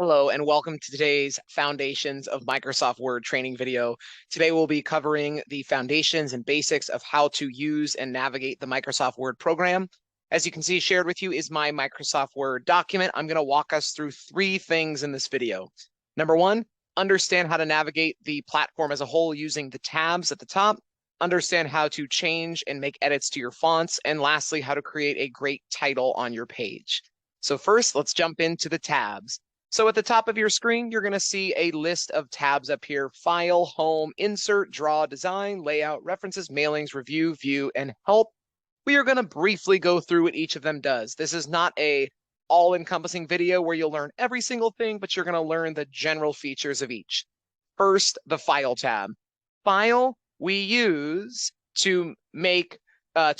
Hello and welcome to today's Foundations of Microsoft Word training video. Today we'll be covering the foundations and basics of how to use and navigate the Microsoft Word program. As you can see, shared with you is my Microsoft Word document. I'm going to walk us through three things in this video. Number one, understand how to navigate the platform as a whole using the tabs at the top. Understand how to change and make edits to your fonts. And lastly, how to create a great title on your page. So first, let's jump into the tabs. So at the top of your screen, you're going to see a list of tabs up here: File, Home, Insert, Draw, Design, Layout, References, Mailings, Review, View, and Help. We are going to briefly go through what each of them does. This is not a all-encompassing video where you'll learn every single thing, but you're going to learn the general features of each. First, the File tab. File we use to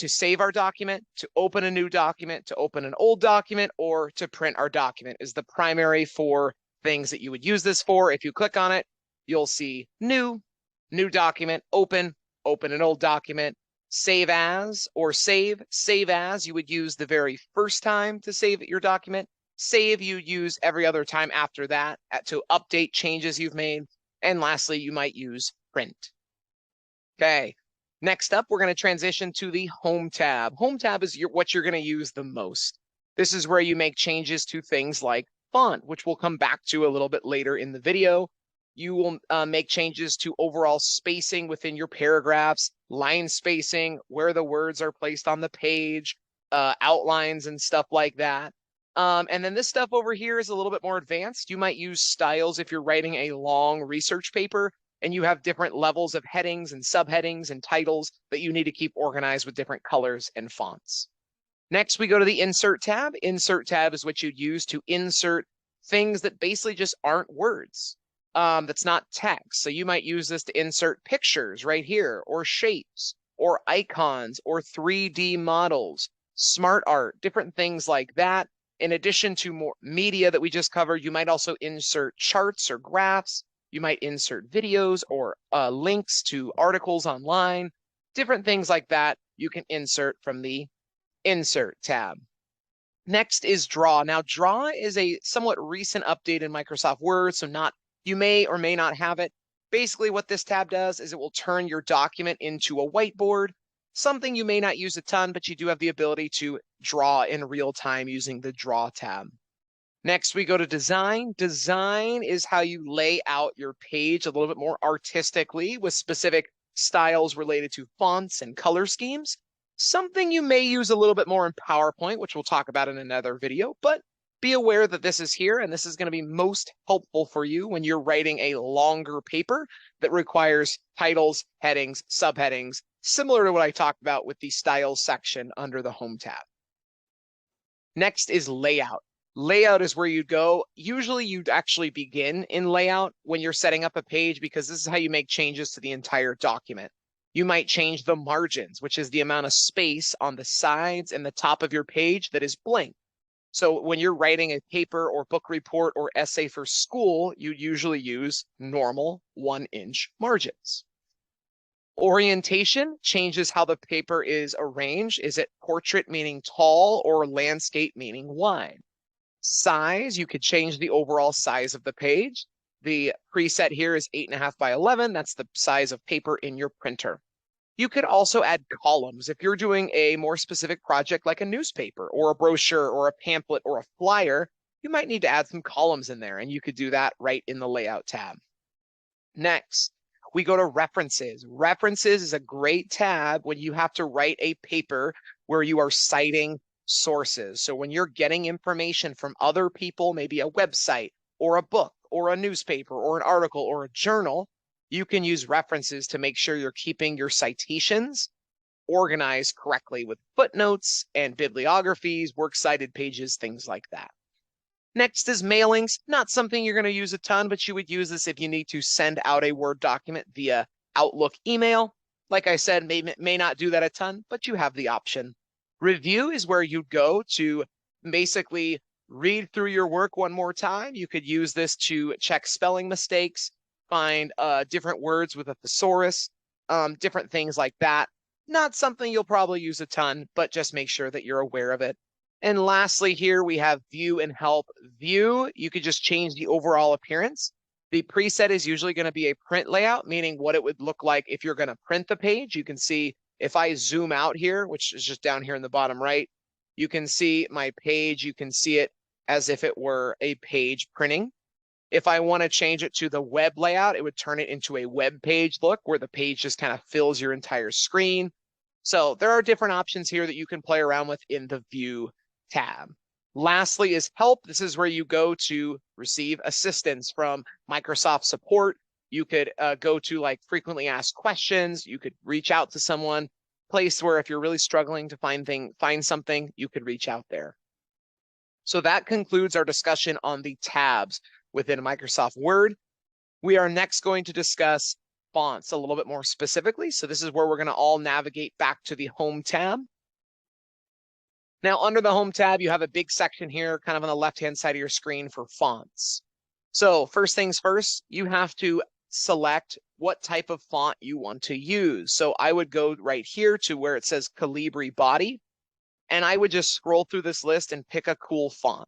save our document, to open a new document, to open an old document, or to print our document is the primary four things that you would use this for. If you click on it, you'll see new document, open an old document, save as or save as you would use the very first time to save your document. Save you use every other time after that to update changes you've made. And lastly, you might use print. Okay. Next up, we're going to transition to the Home tab. Home tab is what you're going to use the most. This is where you make changes to things like font, which we'll come back to a little bit later in the video. You will make changes to overall spacing within your paragraphs, line spacing, where the words are placed on the page, outlines and stuff like that. And then this stuff over here is a little bit more advanced. You might use styles if you're writing a long research paper and you have different levels of headings and subheadings and titles that you need to keep organized with different colors and fonts. Next, we go to the Insert tab. Insert tab is what you'd use to insert things that basically just aren't words. That's not text. So you might use this to insert pictures right here, or shapes, or icons, or 3D models, smart art, different things like that. In addition to more media that we just covered, you might also insert charts or graphs. You might insert videos or links to articles online, different things like that you can insert from the Insert tab. Next is Draw. Now, Draw is a somewhat recent update in Microsoft Word, so you may or may not have it. Basically, what this tab does is it will turn your document into a whiteboard, something you may not use a ton, but you do have the ability to draw in real time using the Draw tab. Next, we go to Design. Design is how you lay out your page a little bit more artistically with specific styles related to fonts and color schemes. Something you may use a little bit more in PowerPoint, which we'll talk about in another video, but be aware that this is here, and this is going to be most helpful for you when you're writing a longer paper that requires titles, headings, subheadings, similar to what I talked about with the Styles section under the Home tab. Next is Layout. Layout is where you'd go. Usually you'd actually begin in layout when you're setting up a page, because this is how you make changes to the entire document. You might change the margins, which is the amount of space on the sides and the top of your page that is blank. So when you're writing a paper or book report or essay for school, you'd usually use normal 1-inch margins. Orientation changes how the paper is arranged. Is it portrait meaning tall or landscape meaning wide? Size, you could change the overall size of the page. The preset here is 8.5 by 11. That's the size of paper in your printer. You could also add columns. If you're doing a more specific project like a newspaper or a brochure or a pamphlet or a flyer, you might need to add some columns in there, and you could do that right in the Layout tab. Next, we go to References. References is a great tab when you have to write a paper where you are citing sources. So when you're getting information from other people, maybe a website or a book or a newspaper or an article or a journal, you can use references to make sure you're keeping your citations organized correctly with footnotes and bibliographies, works cited pages, things like that. Next is Mailings. Not something you're going to use a ton, but you would use this if you need to send out a Word document via Outlook email. Like I said, may not do that a ton, but you have the option. Review is where you go to basically read through your work one more time. You could use this to check spelling mistakes, find different words with a thesaurus, different things like that. Not something you'll probably use a ton, but just make sure that you're aware of it. And lastly here, we have view and help. View, you could just change the overall appearance. The preset is usually going to be a print layout, meaning what it would look like if you're going to print the page. You can see if I zoom out here, which is just down here in the bottom right, you can see my page. You can see it as if it were a page printing. If I want to change it to the web layout, it would turn it into a web page look where the page just kind of fills your entire screen. So there are different options here that you can play around with in the View tab. Lastly is help. This is where you go to receive assistance from Microsoft support. You could go to like frequently asked questions. You could reach out to someone, place where if you're really struggling to find something, you could reach out there. So that concludes our discussion on the tabs within Microsoft Word. We are next going to discuss fonts a little bit more specifically. So this is where we're going to all navigate back to the Home tab. Now, under the Home tab, you have a big section here, kind of on the left-hand side of your screen for fonts. So first things first, you have to select what type of font you want to use. So I would go right here to where it says Calibri Body, and I would just scroll through this list and pick a cool font.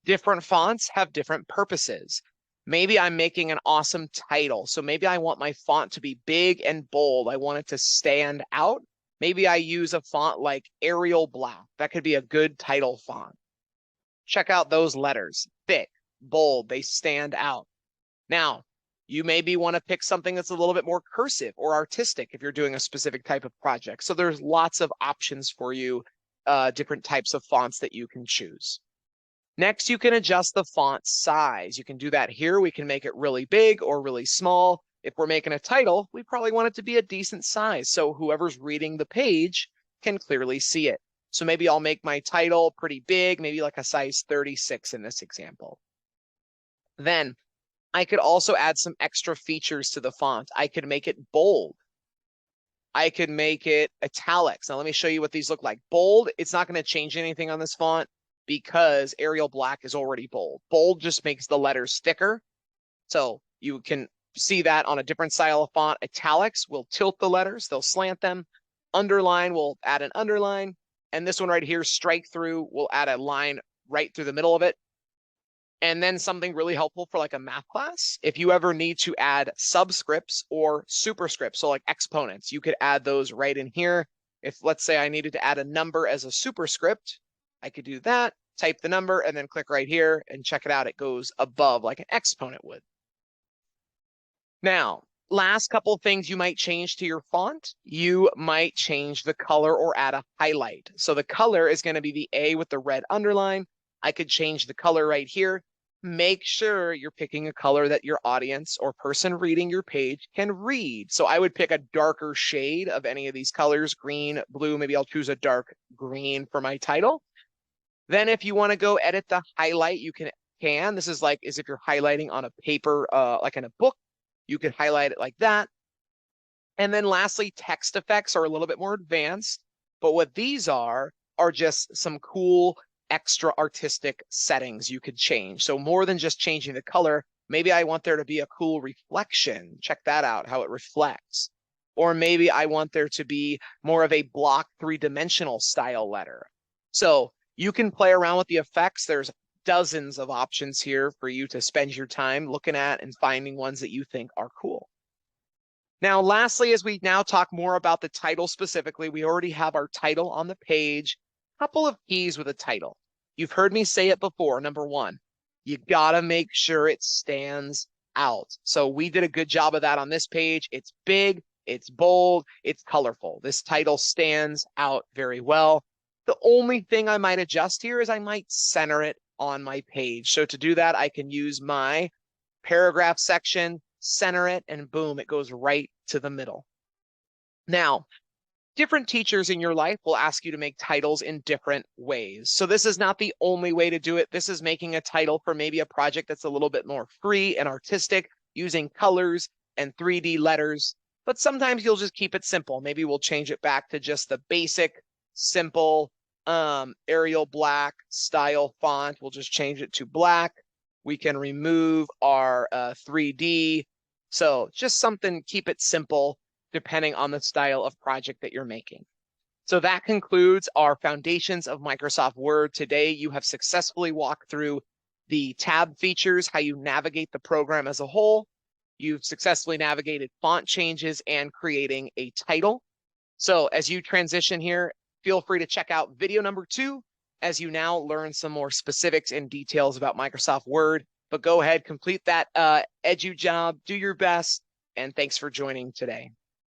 Different fonts have different purposes. Maybe I'm making an awesome title. So maybe I want my font to be big and bold. I want it to stand out. Maybe I use a font like Arial Black. That could be a good title font. Check out those letters. Thick, bold, they stand out. Now, you maybe want to pick something that's a little bit more cursive or artistic if you're doing a specific type of project. So there's lots of options for you, different types of fonts that you can choose. Next, you can adjust the font size. You can do that here. We can make it really big or really small. If we're making a title, we probably want it to be a decent size so whoever's reading the page can clearly see it. So maybe I'll make my title pretty big, maybe like a size 36 in this example. Then I could also add some extra features to the font. I could make it bold. I could make it italics. Now let me show you what these look like. Bold, it's not going to change anything on this font because Arial Black is already bold. Bold just makes the letters thicker. So you can see that on a different style of font. Italics will tilt the letters, they'll slant them. Underline will add an underline. And this one right here, strike through, will add a line right through the middle of it. And then something really helpful for like a math class, if you ever need to add subscripts or superscripts, so like exponents, you could add those right in here. If let's say I needed to add a number as a superscript, I could do that, type the number, and then click right here and check it out. It goes above like an exponent would. Now, last couple of things you might change to your font. You might change the color or add a highlight. So the color is going to be the A with the red underline. I could change the color right here. Make sure you're picking a color that your audience or person reading your page can read. So I would pick a darker shade of any of these colors, green, blue. Maybe I'll choose a dark green for my title. Then if you want to go edit the highlight, you can. This is like as if you're highlighting on a paper, like in a book. You could highlight it like that. And then lastly, text effects are a little bit more advanced. But what these are just some cool extra artistic settings you could change. So more than just changing the color, maybe I want there to be a cool reflection. Check that out, how it reflects. Or maybe I want there to be more of a block 3-dimensional style letter. So you can play around with the effects. There's dozens of options here for you to spend your time looking at and finding ones that you think are cool. Now, lastly, as we now talk more about the title specifically, we already have our title on the page. A couple of keys with a title. You've heard me say it before. Number one, you gotta make sure it stands out. So we did a good job of that on this page. It's big, it's bold, it's colorful. This title stands out very well. The only thing I might adjust here is I might center it on my page. So to do that, I can use my paragraph section, center it, and boom, it goes right to the middle. Now, different teachers in your life will ask you to make titles in different ways. So this is not the only way to do it. This is making a title for maybe a project that's a little bit more free and artistic, using colors and 3D letters. But sometimes you'll just keep it simple. Maybe we'll change it back to just the basic, simple, Arial Black style font. We'll just change it to black. We can remove our 3D. So just something, keep it simple depending on the style of project that you're making. So that concludes our Foundations of Microsoft Word. Today, you have successfully walked through the tab features, how you navigate the program as a whole. You've successfully navigated font changes and creating a title. So as you transition here, feel free to check out video number 2 as you now learn some more specifics and details about Microsoft Word. But go ahead, complete that Edu job, do your best, and thanks for joining today.